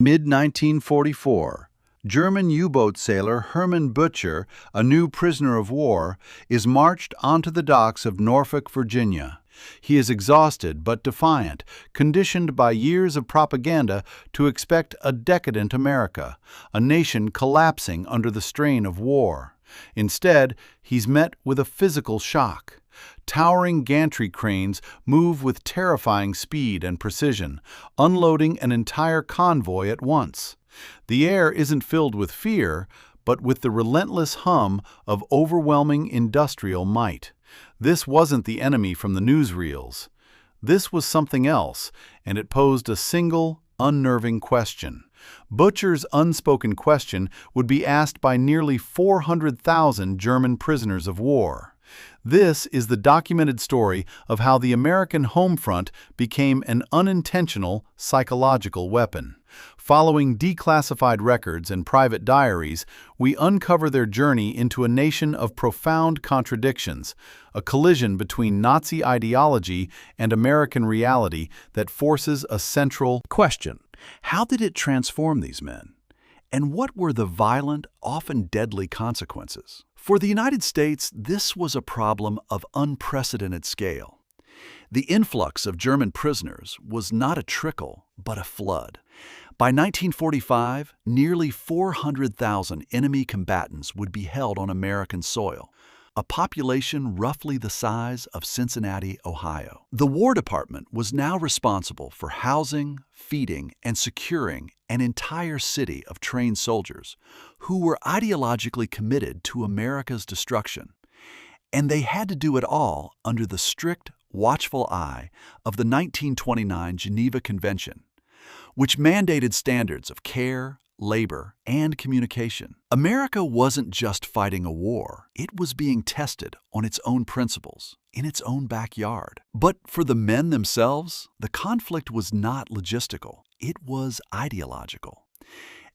Mid-1944, German U-boat sailor Hermann Butcher, a new prisoner of war, is marched onto the docks of Norfolk, Virginia. He is exhausted but defiant, conditioned by years of propaganda to expect a decadent America, a nation collapsing under the strain of war. Instead, he's met with a physical shock. Towering gantry cranes move with terrifying speed and precision, unloading an entire convoy at once. The air isn't filled with fear, but with the relentless hum of overwhelming industrial might. This wasn't the enemy from the newsreels. This was something else, and it posed a single, unnerving question. Butcher's unspoken question would be asked by nearly 400,000 German prisoners of war. This is the documented story of how the American home front became an unintentional psychological weapon. Following declassified records and private diaries, we uncover their journey into a nation of profound contradictions, a collision between Nazi ideology and American reality that forces a central question. How did it transform these men? And what were the violent, often deadly consequences? For the United States, this was a problem of unprecedented scale. The influx of German prisoners was not a trickle, but a flood. By 1945, nearly 400,000 enemy combatants would be held on American soil, a population roughly the size of Cincinnati, Ohio. The War Department was now responsible for housing, feeding, and securing an entire city of trained soldiers who were ideologically committed to America's destruction. And they had to do it all under the strict, watchful eye of the 1929 Geneva Convention, which mandated standards of care, labor, and communication. America wasn't just fighting a war, it was being tested on its own principles, in its own backyard. But for the men themselves, the conflict was not logistical, it was ideological.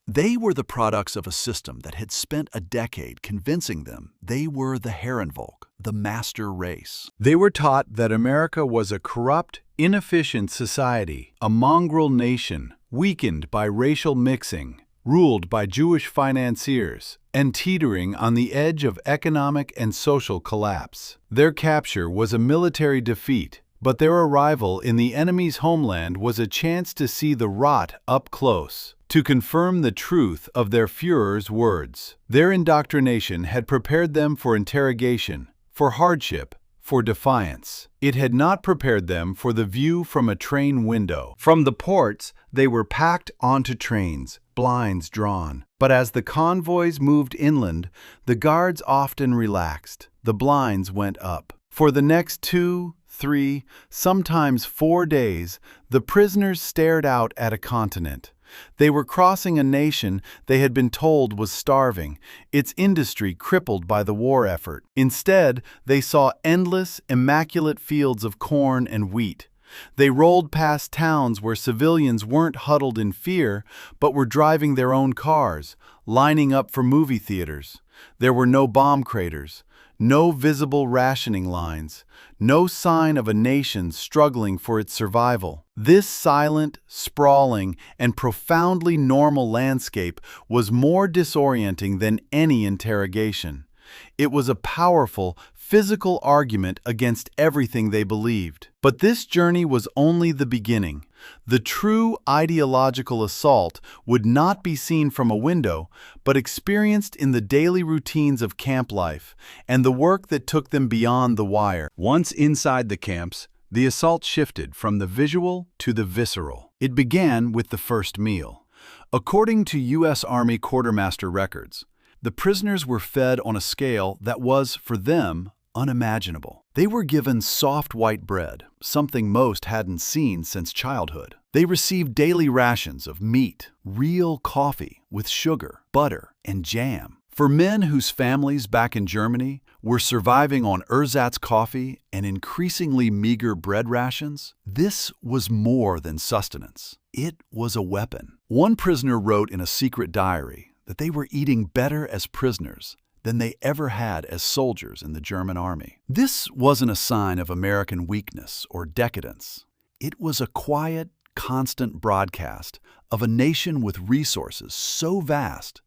They were the products of a system that had spent a decade convincing them they were the Herrenvolk, the master race. They were taught that America was a corrupt, inefficient society, a mongrel nation, weakened by racial mixing, ruled by Jewish financiers, and teetering on the edge of economic and social collapse. Their capture was a military defeat, but their arrival in the enemy's homeland was a chance to see the rot up close, to confirm the truth of their Führer's words. Their indoctrination had prepared them for interrogation, for hardship, for defiance. It had not prepared them for the view from a train window. From the ports, they were packed onto trains, blinds drawn. But as the convoys moved inland, the guards often relaxed. The blinds went up. For the next 2, 3, sometimes 4 days, the prisoners stared out at a continent. They were crossing a nation they had been told was starving, its industry crippled by the war effort. Instead, they saw endless, immaculate fields of corn and wheat. They rolled past towns where civilians weren't huddled in fear, but were driving their own cars, lining up for movie theaters. There were no bomb craters, no visible rationing lines, no sign of a nation struggling for its survival. This silent, sprawling, and profoundly normal landscape was more disorienting than any interrogation. It was a powerful, physical argument against everything they believed. But this journey was only the beginning. The true ideological assault would not be seen from a window, but experienced in the daily routines of camp life and the work that took them beyond the wire. Once inside the camps, the assault shifted from the visual to the visceral. It began with the first meal. According to U.S. Army quartermaster records, the prisoners were fed on a scale that was, for them, unimaginable. They were given soft white bread, something most hadn't seen since childhood. They received daily rations of meat, real coffee with sugar, butter, and jam. For men whose families back in Germany were surviving on ersatz coffee and increasingly meager bread rations, this was more than sustenance. It was a weapon. One prisoner wrote in a secret diary that they were eating better as prisoners than they ever had as soldiers in the German army. This wasn't a sign of American weakness or decadence. It was a quiet, constant broadcast of a nation with resources so vast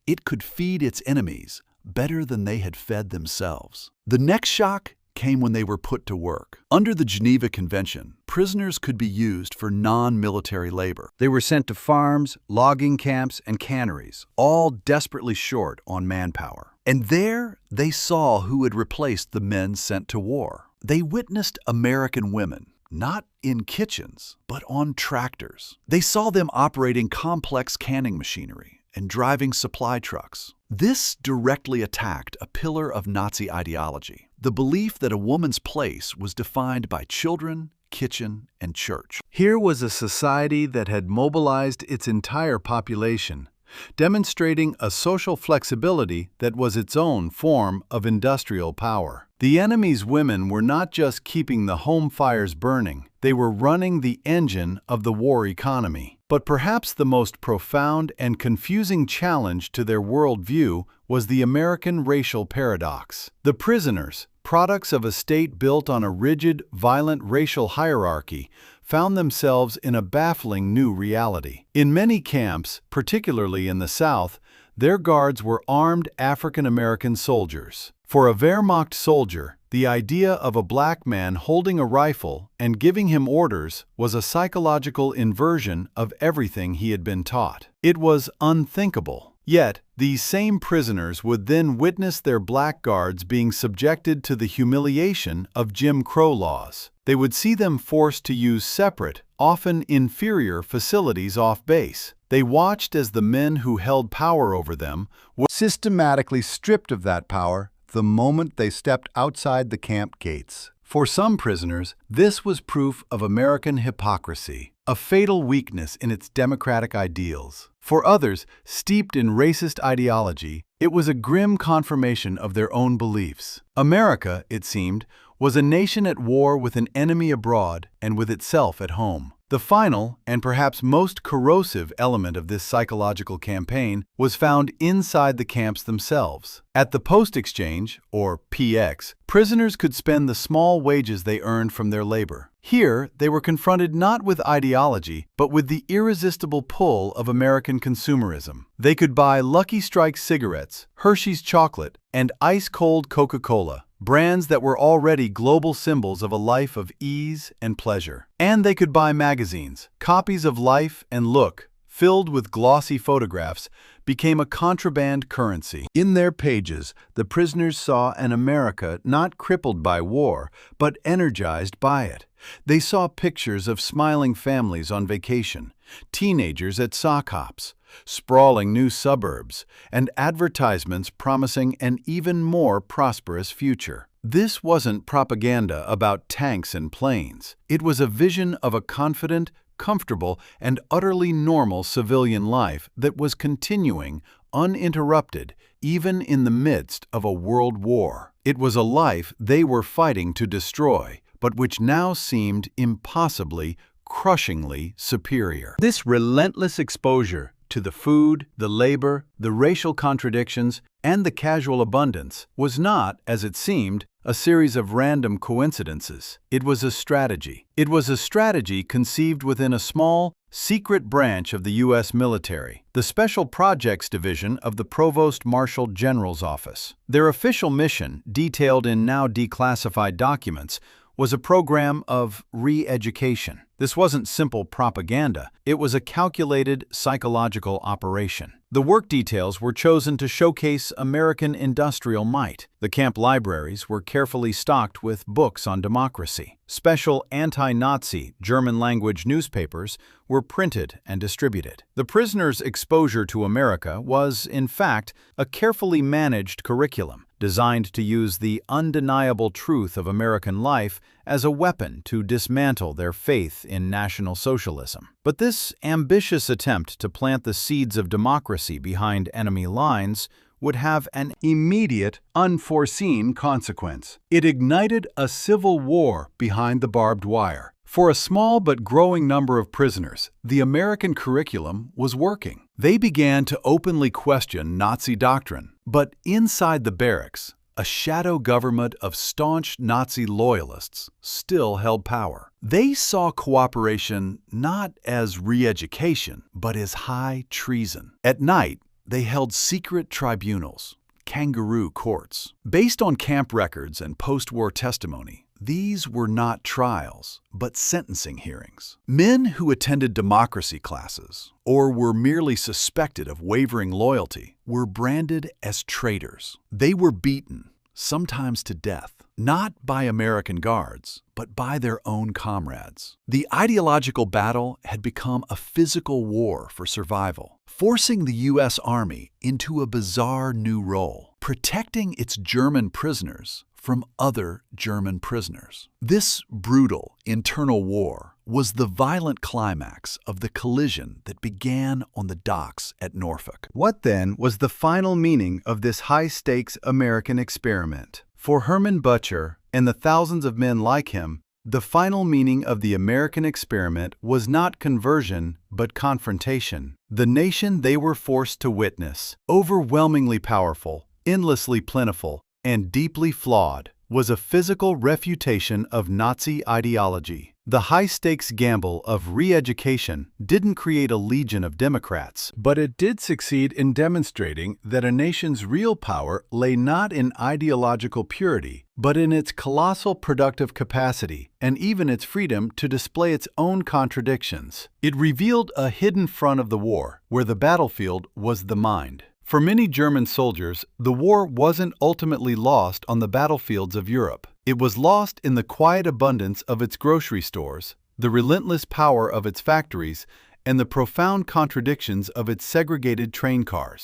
it could feed its enemies better than they had fed themselves. The next shock came when they were put to work. Under the Geneva Convention, prisoners could be used for non-military labor. They were sent to farms, logging camps, and canneries, all desperately short on manpower. And there they saw who had replaced the men sent to war. They witnessed American women, not in kitchens, but on tractors. They saw them operating complex canning machinery and driving supply trucks. This directly attacked a pillar of Nazi ideology, the belief that a woman's place was defined by children, kitchen, and church. Here was a society that had mobilized its entire population, demonstrating a social flexibility that was its own form of industrial power. The enemy's women were not just keeping the home fires burning, they were running the engine of the war economy. But perhaps the most profound and confusing challenge to their worldview was the American racial paradox. The prisoners, products of a state built on a rigid, violent racial hierarchy, found themselves in a baffling new reality. In many camps, particularly in the South, their guards were armed African American soldiers. For a Wehrmacht soldier, the idea of a black man holding a rifle and giving him orders was a psychological inversion of everything he had been taught. It was unthinkable. Yet, these same prisoners would then witness their black guards being subjected to the humiliation of Jim Crow laws. They would see them forced to use separate, often inferior facilities off base. They watched as the men who held power over them were systematically stripped of that power the moment they stepped outside the camp gates. For some prisoners, this was proof of American hypocrisy, a fatal weakness in its democratic ideals. For others, steeped in racist ideology, it was a grim confirmation of their own beliefs. America, it seemed, was a nation at war with an enemy abroad and with itself at home. The final, and perhaps most corrosive element of this psychological campaign was found inside the camps themselves. At the Post Exchange, or PX, prisoners could spend the small wages they earned from their labor. Here, they were confronted not with ideology, but with the irresistible pull of American consumerism. They could buy Lucky Strike cigarettes, Hershey's chocolate, and ice-cold Coca-Cola, brands that were already global symbols of a life of ease and pleasure. And they could buy magazines. Copies of Life and Look, filled with glossy photographs, became a contraband currency. In their pages, the prisoners saw an America not crippled by war, but energized by it. They saw pictures of smiling families on vacation, teenagers at sock hops, sprawling new suburbs, and advertisements promising an even more prosperous future. This wasn't propaganda about tanks and planes. It was a vision of a confident, comfortable, and utterly normal civilian life that was continuing, uninterrupted, even in the midst of a world war. It was a life they were fighting to destroy, but which now seemed impossibly, crushingly superior. This relentless exposure to the food, the labor, the racial contradictions, and the casual abundance was not, as it seemed, a series of random coincidences. It was a strategy. It was a strategy conceived within a small, secret branch of the U.S. military, the Special Projects Division of the Provost Marshal General's Office. Their official mission, detailed in now declassified documents, was a program of re-education. This wasn't simple propaganda, it was a calculated psychological operation. The work details were chosen to showcase American industrial might. The camp libraries were carefully stocked with books on democracy. Special anti-Nazi German-language newspapers were printed and distributed. The prisoners' exposure to America was, in fact, a carefully managed curriculum, designed to use the undeniable truth of American life as a weapon to dismantle their faith in National Socialism. But this ambitious attempt to plant the seeds of democracy behind enemy lines would have an immediate, unforeseen consequence. It ignited a civil war behind the barbed wire. For a small but growing number of prisoners, the American curriculum was working. They began to openly question Nazi doctrine. But inside the barracks, a shadow government of staunch Nazi loyalists still held power. They saw cooperation not as re-education, but as high treason. At night, they held secret tribunals, kangaroo courts. Based on camp records and post-war testimony, these were not trials, but sentencing hearings. Men who attended democracy classes or were merely suspected of wavering loyalty were branded as traitors. They were beaten, sometimes to death, not by American guards, but by their own comrades. The ideological battle had become a physical war for survival, forcing the U.S. Army into a bizarre new role, protecting its German prisoners from other German prisoners. This brutal internal war was the violent climax of the collision that began on the docks at Norfolk. What then was the final meaning of this high-stakes American experiment? For Herman Butcher and the thousands of men like him, the final meaning of the American experiment was not conversion, but confrontation. The nation they were forced to witness, overwhelmingly powerful, endlessly plentiful, and deeply flawed, was a physical refutation of Nazi ideology. The high-stakes gamble of re-education didn't create a legion of Democrats, but it did succeed in demonstrating that a nation's real power lay not in ideological purity, but in its colossal productive capacity and even its freedom to display its own contradictions. It revealed a hidden front of the war, where the battlefield was the mind. For many German soldiers, the war wasn't ultimately lost on the battlefields of Europe. It was lost in the quiet abundance of its grocery stores, the relentless power of its factories, and the profound contradictions of its segregated train cars.